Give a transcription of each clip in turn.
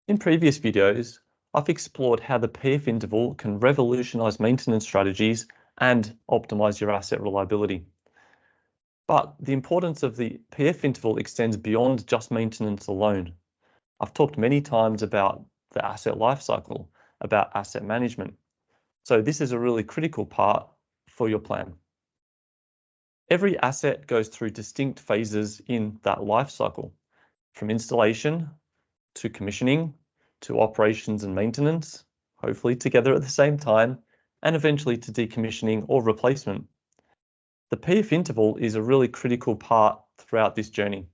In previous videos, I've explored how the PF interval can revolutionize maintenance strategies and optimize your asset reliability. But the importance of the PF interval extends beyond just maintenance alone. I've talked many times about the asset lifecycle, about asset management. So this is a really critical part for your plan. Every asset goes through distinct phases in that life cycle, from installation to commissioning to operations and maintenance, hopefully together at the same time, and eventually to decommissioning or replacement. The PF interval is a really critical part throughout this journey.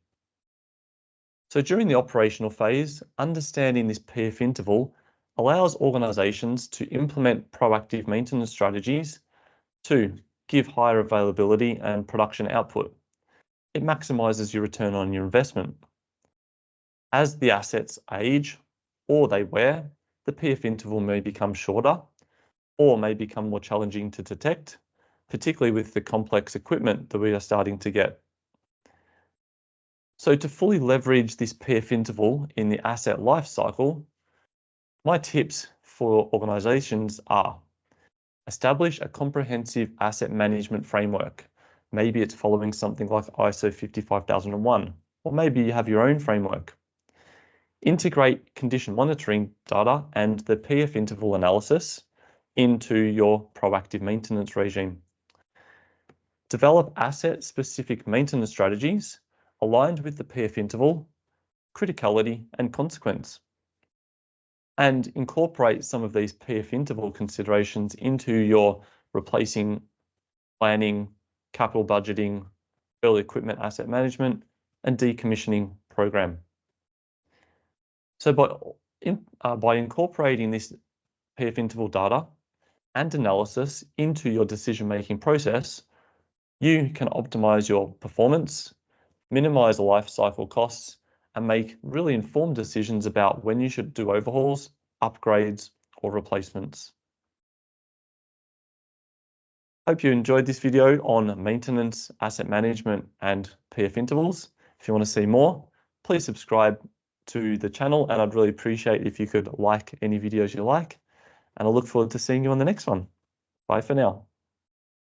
So during the operational phase, understanding this PF interval allows organizations to implement proactive maintenance strategies to give higher availability and production output. It maximizes your return on your investment. As the assets age or they wear, the PF interval may become shorter or may become more challenging to detect, particularly with the complex equipment that we are starting to get. So to fully leverage this PF interval in the asset life cycle, my tips for organizations are: establish a comprehensive asset management framework. Maybe it's following something like ISO 55001, or maybe you have your own framework. Integrate condition monitoring data and the PF interval analysis into your proactive maintenance regime. Develop asset-specific maintenance strategies aligned with the PF interval, criticality, and consequence. And incorporate some of these PF interval considerations into your replacing, planning, capital budgeting, early equipment asset management, and decommissioning program. So by incorporating this PF interval data and analysis into your decision-making process, you can optimize your performance, minimize the life cycle costs, and make really informed decisions about when you should do overhauls, upgrades, or replacements. Hope you enjoyed this video on maintenance, asset management, and PF intervals. If you want to see more, please subscribe to the channel, and I'd really appreciate if you could like any videos you like. And I look forward to seeing you on the next one. Bye for now.